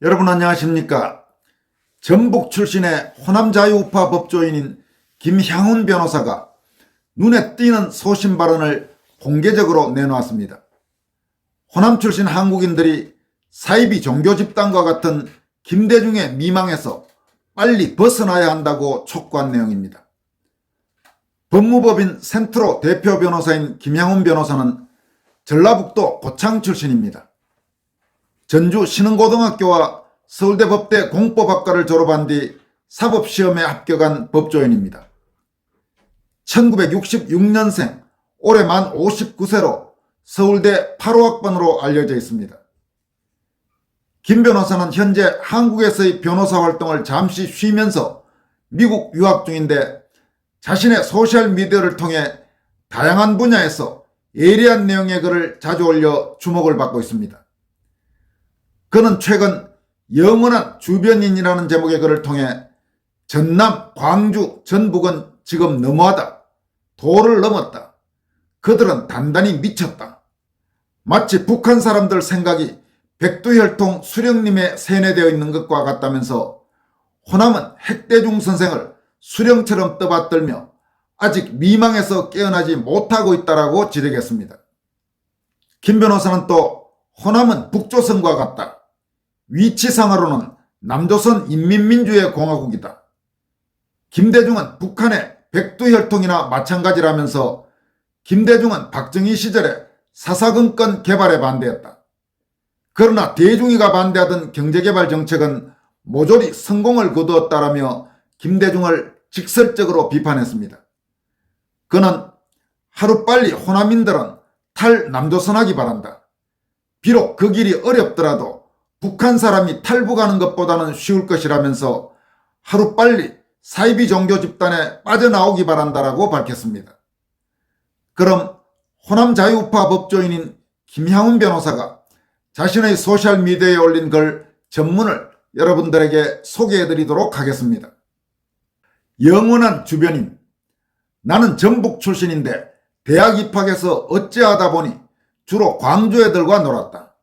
여러분 안녕하십니까? 전북 출신의 호남자유우파 법조인인 김향훈 변호사가 눈에 띄는 소신 발언을 공개적으로 내놓았습니다. 호남 출신 한국인들이 사이비 종교 집단과 같은 김대중의 미망에서 빨리 벗어나야 한다고 촉구한 내용입니다. 법무법인 센트로 대표 변호사인 김향훈 변호사는 전라북도 고창 출신입니다. 전주 신흥고등학교와 서울대 법대 공법학과를 졸업한 뒤 사법시험에 합격한 법조인입니다. 1966년생, 올해 만 59세로 서울대 8호학번으로 알려져 있습니다. 김 변호사는 현재 한국에서의 변호사 활동을 잠시 쉬면서 미국 유학 중인데 자신의 소셜미디어를 통해 다양한 분야에서 예리한 내용의 글을 자주 올려 주목을 받고 있습니다. 그는 최근 영원한 주변인이라는 제목의 글을 통해 전남, 광주, 전북은 지금 너무하다. 도를 넘었다. 그들은 단단히 미쳤다. 마치 북한 사람들 생각이 백두혈통 수령님에 세뇌되어 있는 것과 같다면서 호남은 핵대중 선생을 수령처럼 떠받들며 아직 미망에서 깨어나지 못하고 있다라고 지적했습니다. 김 변호사는 또 호남은 북조선과 같다. 위치상으로는 남조선 인민민주의 공화국이다. 김대중은 북한의 백두혈통이나 마찬가지라면서 김대중은 박정희 시절에 사사건건 개발에 반대했다. 그러나 대중이가 반대하던 경제개발 정책은 모조리 성공을 거두었다라며 김대중을 직설적으로 비판했습니다. 그는 하루빨리 호남인들은 탈남조선하기 바란다. 비록 그 길이 어렵더라도 북한 사람이 탈북하는 것보다는 쉬울 것이라면서 하루빨리 사이비 종교 집단에 빠져나오기 바란다라고 밝혔습니다. 그럼 호남 자유우파 법조인인 김향훈 변호사가 자신의 소셜미디어에 올린 글 전문을 여러분들에게 소개해드리도록 하겠습니다. 영원한 주변인. 나는 전북 출신인데 대학 입학해서 어찌하다 보니 주로 광주 애들과 놀았다.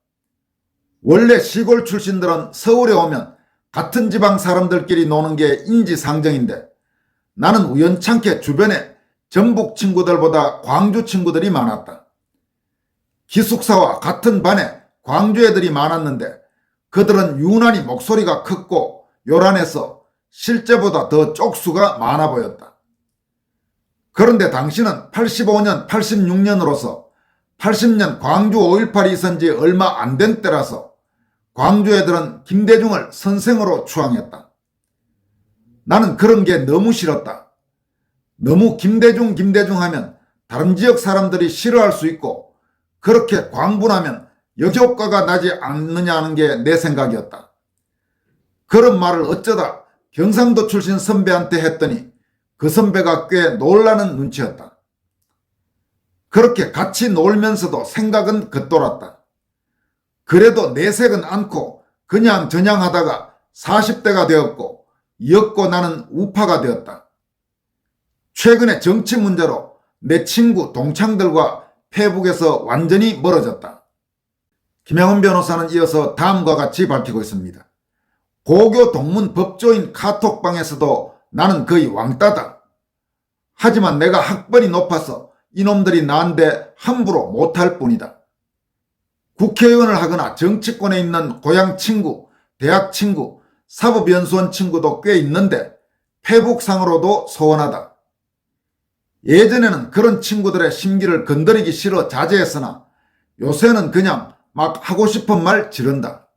원래 시골 출신들은 서울에 오면 같은 지방 사람들끼리 노는 게 인지상정인데 나는 우연찮게 주변에 전북 친구들보다 광주 친구들이 많았다. 기숙사와 같은 반에 광주 애들이 많았는데 그들은 유난히 목소리가 컸고 요란해서 실제보다 더 쪽수가 많아 보였다. 그런데 당시는 85년, 86년으로서 80년 광주 5.18이 있은 지 얼마 안 된 때라서 광주 애들은 김대중을 선생으로 추앙했다. 나는 그런 게 너무 싫었다. 너무 김대중 하면 다른 지역 사람들이 싫어할 수 있고 그렇게 광분하면 역효과가 나지 않느냐는 게 내 생각이었다. 그런 말을 어쩌다 경상도 출신 선배한테 했더니 그 선배가 꽤 놀라는 눈치였다. 그렇게 같이 놀면서도 생각은 겉돌았다. 그래도 내색은 않고 그냥 저냥 하다가 40대가 되었고 이었고 나는 우파가 되었다. 최근에 정치 문제로 내 친구 동창들과 페북에서 완전히 멀어졌다. 김향훈 변호사는 이어서 다음과 같이 밝히고 있습니다. 고교 동문 법조인 카톡방에서도 나는 거의 왕따다. 하지만 내가 학벌이 높아서 이놈들이 나한테 함부로 못할 뿐이다. 국회의원을 하거나 정치권에 있는 고향 친구, 대학 친구, 사법연수원 친구도 꽤 있는데 페북상으로도 소원하다. 예전에는 그런 친구들의 심기를 건드리기 싫어 자제했으나 요새는 그냥 막 하고 싶은 말 지른다.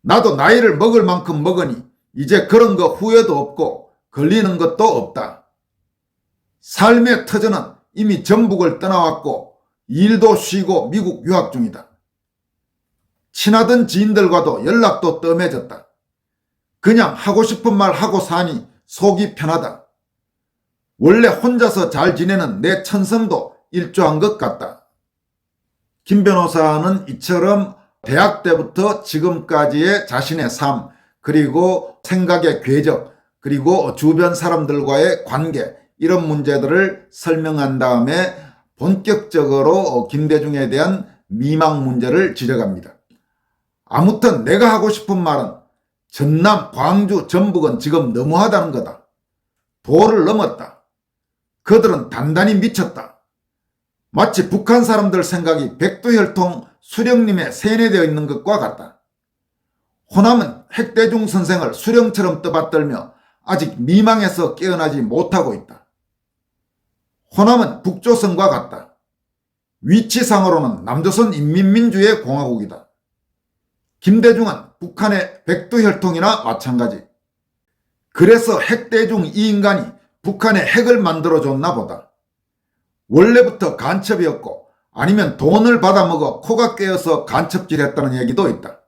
나도 나이를 먹을 만큼 먹으니 이제 그런 거 후회도 없고 걸리는 것도 없다. 삶의 터전은 이미 전북을 떠나왔고 일도 쉬고 미국 유학 중이다. 친하던 지인들과도 연락도 뜸해졌다. 그냥 하고 싶은 말 하고 사니 속이 편하다. 원래 혼자서 잘 지내는 내 천성도 일조한 것 같다. 김 변호사는 이처럼 대학 때부터 지금까지의 자신의 삶, 그리고 생각의 궤적, 그리고 주변 사람들과의 관계, 이런 문제들을 설명한 다음에 본격적으로 김대중에 대한 미망 문제를 지적합니다. 아무튼 내가 하고 싶은 말은 전남, 광주, 전북은 지금 너무하다는 거다. 도를 넘었다. 그들은 단단히 미쳤다. 마치 북한 사람들 생각이 백두혈통 수령님에 세뇌되어 있는 것과 같다. 호남은 핵대중 선생을 수령처럼 떠받들며 아직 미망에서 깨어나지 못하고 있다. 호남은 북조선과 같다. 위치상으로는 남조선 인민민주의 공화국이다. 김대중은 북한의 백두혈통이나 마찬가지. 그래서 핵대중 이 인간이 북한에 핵을 만들어줬나 보다. 원래부터 간첩이었고 아니면 돈을 받아먹어 코가 깨어서 간첩질했다는 얘기도 있다.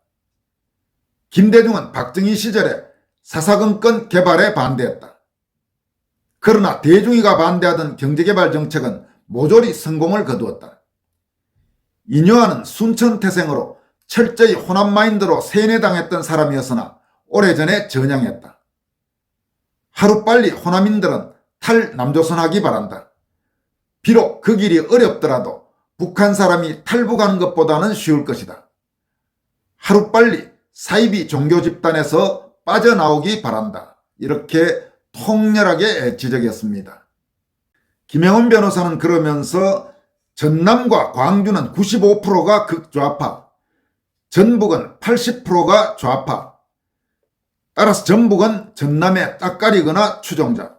김대중은 박정희 시절에 사사건건 개발에 반대했다. 그러나 대중이가 반대하던 경제개발 정책은 모조리 성공을 거두었다. 이뇨하는 순천태생으로 철저히 호남 마인드로 세뇌당했던 사람이었으나 오래전에 전향했다. 하루빨리 호남인들은 탈남조선하기 바란다. 비록 그 길이 어렵더라도 북한 사람이 탈북하는 것보다는 쉬울 것이다. 하루빨리 사이비 종교 집단에서 빠져나오기 바란다. 이렇게 통렬하게 지적했습니다. 김영훈 변호사는 그러면서 전남과 광주는 95%가 극좌파, 전북은 80%가 좌파, 따라서 전북은 전남의 따까리거나 추종자,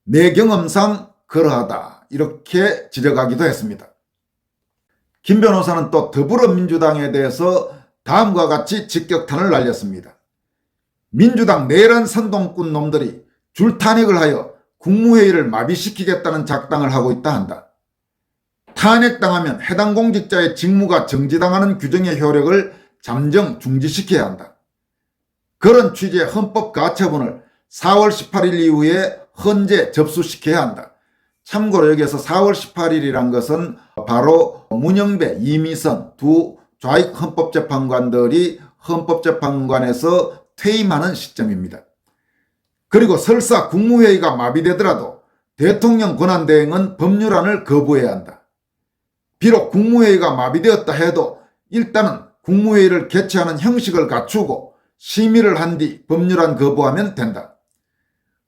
내 경험상 그러하다. 이렇게 지적하기도 했습니다. 김 변호사는 또 더불어민주당에 대해서 다음과 같이 직격탄을 날렸습니다. 민주당 내란 선동꾼 놈들이 줄탄핵을 하여 국무회의를 마비시키겠다는 작당을 하고 있다 한다. 탄핵당하면 해당 공직자의 직무가 정지당하는 규정의 효력을 잠정 중지시켜야 한다. 그런 취지의 헌법 가처분을 4월 18일 이후에 헌재 접수시켜야 한다. 참고로 여기에서 4월 18일이란 것은 바로 문영배, 이미선 두 좌익 헌법재판관들이 헌법재판관에서 퇴임하는 시점입니다. 그리고 설사 국무회의가 마비되더라도 대통령 권한대행은 법률안을 거부해야 한다. 비록 국무회의가 마비되었다 해도 일단은 국무회의를 개최하는 형식을 갖추고 심의를 한 뒤 법률안 거부하면 된다.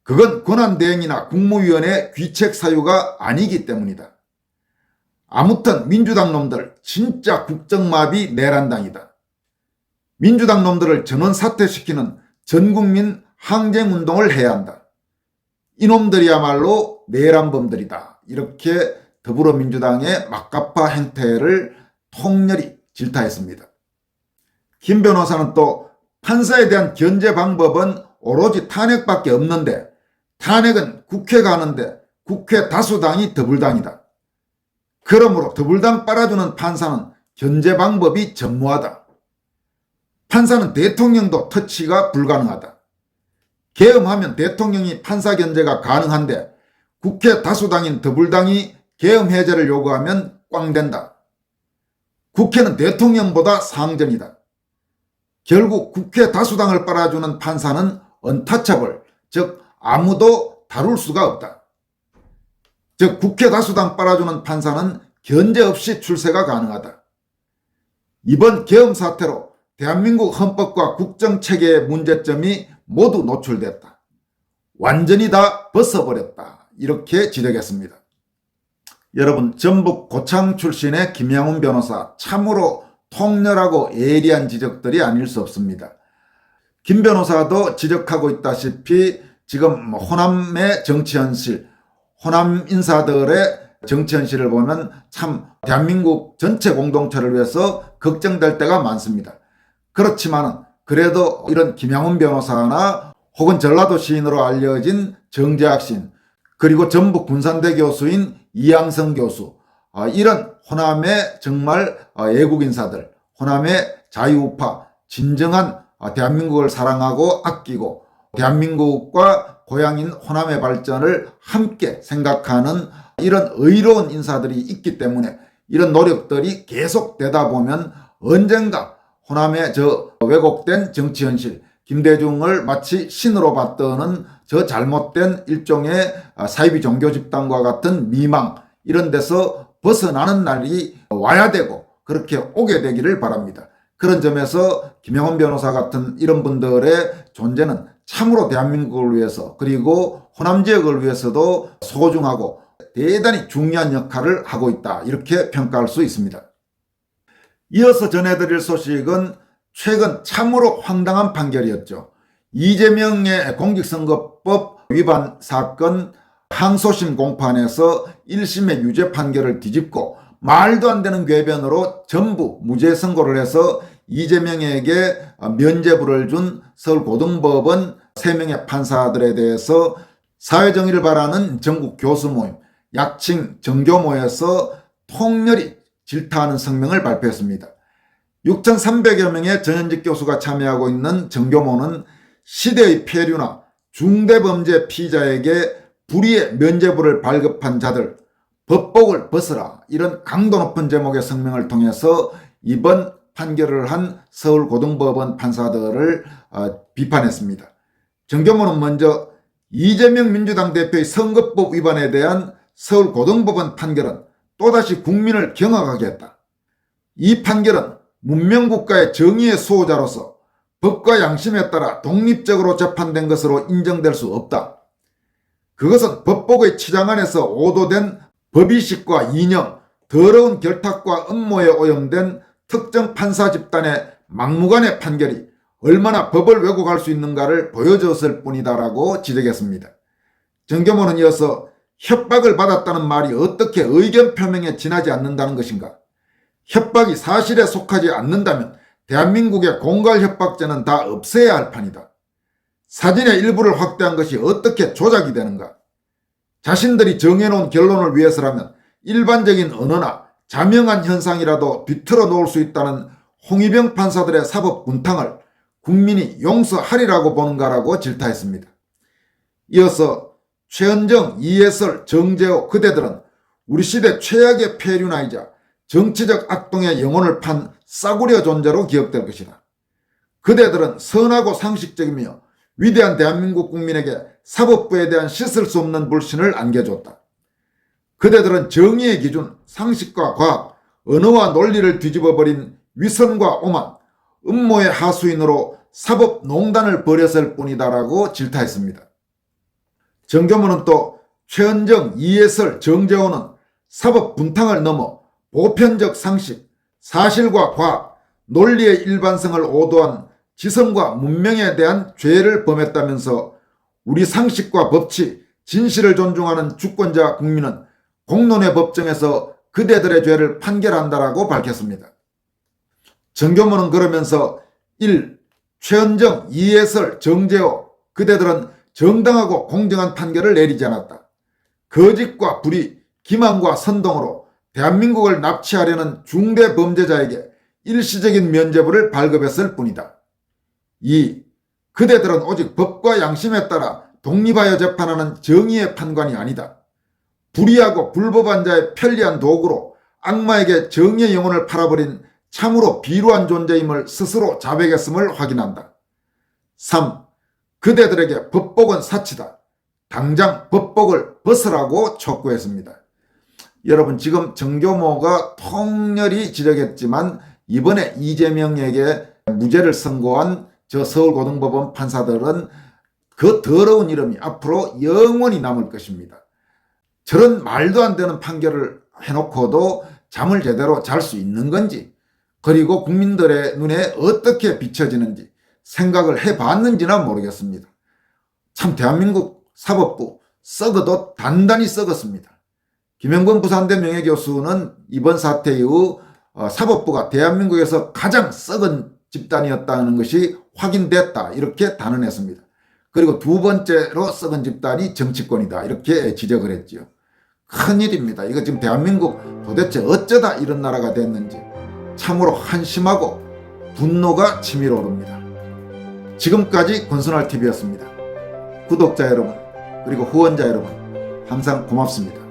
그건 권한대행이나 국무위원회 귀책 사유가 아니기 때문이다. 아무튼 민주당 놈들 진짜 국정마비 내란당이다. 민주당 놈들을 전원 사퇴시키는 전국민 항쟁운동을 해야 한다. 이놈들이야말로 내란범들이다. 이렇게 더불어민주당의 막가파 행태를 통렬히 질타했습니다. 김 변호사는 또 판사에 대한 견제 방법은 오로지 탄핵밖에 없는데 탄핵은 국회가 하는데 국회 다수당이 더불당이다. 그러므로 더불당 빨아주는 판사는 견제 방법이 전무하다. 판사는 대통령도 터치가 불가능하다. 계엄하면 대통령이 판사 견제가 가능한데 국회 다수당인 더불당이 계엄 해제를 요구하면 꽝된다. 국회는 대통령보다 상전이다. 결국 국회 다수당을 빨아주는 판사는 언타처블, 즉 아무도 다룰 수가 없다. 즉 국회 다수당 빨아주는 판사는 견제 없이 출세가 가능하다. 이번 계엄 사태로 대한민국 헌법과 국정체계의 문제점이 모두 노출됐다. 완전히 다 벗어버렸다. 이렇게 지적했습니다. 여러분, 전북 고창 출신의 김양훈 변호사 참으로 통렬하고 예리한 지적들이 아닐 수 없습니다. 김 변호사도 지적하고 있다시피 지금 호남의 정치 현실, 호남 인사들의 정치 현실을 보면 참 대한민국 전체 공동체를 위해서 걱정될 때가 많습니다. 그렇지만 그래도 이런 김양훈 변호사나 혹은 전라도 시인으로 알려진 정재학 시인, 그리고 전북 군산대 교수인 이양성 교수, 이런 호남의 정말 애국 인사들, 호남의 자유우파, 진정한 대한민국을 사랑하고 아끼고 대한민국과 고향인 호남의 발전을 함께 생각하는 이런 의로운 인사들이 있기 때문에 이런 노력들이 계속되다 보면 언젠가 호남의 저 왜곡된 정치 현실, 김대중을 마치 신으로 받드는 저 잘못된 일종의 사이비 종교 집단과 같은 미망, 이런 데서 벗어나는 날이 와야 되고 그렇게 오게 되기를 바랍니다. 그런 점에서 김영원 변호사 같은 이런 분들의 존재는 참으로 대한민국을 위해서 그리고 호남 지역을 위해서도 소중하고 대단히 중요한 역할을 하고 있다, 이렇게 평가할 수 있습니다. 이어서 전해드릴 소식은 최근 참으로 황당한 판결이었죠. 이재명의 공직선거법 위반 사건 항소심 공판에서 1심의 유죄 판결을 뒤집고 말도 안 되는 궤변으로 전부 무죄 선고를 해서 이재명에게 면죄부를 준 서울고등법원 3명의 판사들에 대해서 사회정의를 바라는 전국 교수 모임, 약칭 정교모에서 통렬히 질타하는 성명을 발표했습니다. 6,300여 명의 전현직 교수가 참여하고 있는 정교모는 시대의 폐류나 중대범죄 피의자에게 불의의 면죄부를 발급한 자들 법복을 벗어라, 이런 강도 높은 제목의 성명을 통해서 이번 판결을 한 서울고등법원 판사들을 비판했습니다. 정교모는 먼저 이재명 민주당 대표의 선거법 위반에 대한 서울고등법원 판결은 또다시 국민을 경악하게 했다. 이 판결은 문명국가의 정의의 수호자로서 법과 양심에 따라 독립적으로 재판된 것으로 인정될 수 없다. 그것은 법복의 치장 안에서 오도된 법의식과 이념, 더러운 결탁과 음모에 오염된 특정 판사 집단의 막무가내 판결이 얼마나 법을 왜곡할 수 있는가를 보여줬을 뿐이다라고 지적했습니다. 정교모는 이어서 협박을 받았다는 말이 어떻게 의견 표명에 지나지 않는다는 것인가? 협박이 사실에 속하지 않는다면 대한민국의 공갈협박죄는 다 없애야 할 판이다. 사진의 일부를 확대한 것이 어떻게 조작이 되는가? 자신들이 정해놓은 결론을 위해서라면 일반적인 언어나 자명한 현상이라도 비틀어 놓을 수 있다는 홍위병 판사들의 사법 분탕을 국민이 용서하리라고 보는가라고 질타했습니다. 이어서 최은정, 이해설, 정재호 그대들은 우리 시대 최악의 폐륜아이자 정치적 악동의 영혼을 판 싸구려 존재로 기억될 것이다. 그대들은 선하고 상식적이며 위대한 대한민국 국민에게 사법부에 대한 씻을 수 없는 불신을 안겨줬다. 그대들은 정의의 기준, 상식과 과학, 언어와 논리를 뒤집어버린 위선과 오만, 음모의 하수인으로 사법농단을 벌였을 뿐이다라고 질타했습니다. 정교모는 또 최은정, 이해설, 정재호는 사법 분탕을 넘어 보편적 상식, 사실과 과학, 논리의 일반성을 오도한 지성과 문명에 대한 죄를 범했다면서 우리 상식과 법치, 진실을 존중하는 주권자 국민은 공론의 법정에서 그대들의 죄를 판결한다라고 밝혔습니다. 정교모는 그러면서 1. 최은정, 이해설, 정재호 그대들은 정당하고 공정한 판결을 내리지 않았다. 거짓과 불의, 기만과 선동으로 대한민국을 납치하려는 중대 범죄자에게 일시적인 면죄부를 발급했을 뿐이다. 2. 그대들은 오직 법과 양심에 따라 독립하여 재판하는 정의의 판관이 아니다. 불의하고 불법한 자의 편리한 도구로 악마에게 정의의 영혼을 팔아버린 참으로 비루한 존재임을 스스로 자백했음을 확인한다. 3. 그대들에게 법복은 사치다. 당장 법복을 벗으라고 촉구했습니다. 여러분, 지금 정교모가 통렬히 지적했지만 이번에 이재명에게 무죄를 선고한 저 서울고등법원 판사들은 그 더러운 이름이 앞으로 영원히 남을 것입니다. 저런 말도 안 되는 판결을 해놓고도 잠을 제대로 잘 수 있는 건지, 그리고 국민들의 눈에 어떻게 비춰지는지 생각을 해봤는지나 모르겠습니다. 참 대한민국 사법부 썩어도 단단히 썩었습니다. 김영건 부산대 명예교수는 이번 사태 이후 사법부가 대한민국에서 가장 썩은 집단이었다는 것이 확인됐다, 이렇게 단언했습니다. 그리고 두 번째로 썩은 집단이 정치권이다, 이렇게 지적을 했지요. 큰일입니다. 이거 지금 대한민국 도대체 어쩌다 이런 나라가 됐는지 참으로 한심하고 분노가 치밀어 오릅니다. 지금까지 권순할TV였습니다. 구독자 여러분, 그리고 후원자 여러분, 항상 고맙습니다.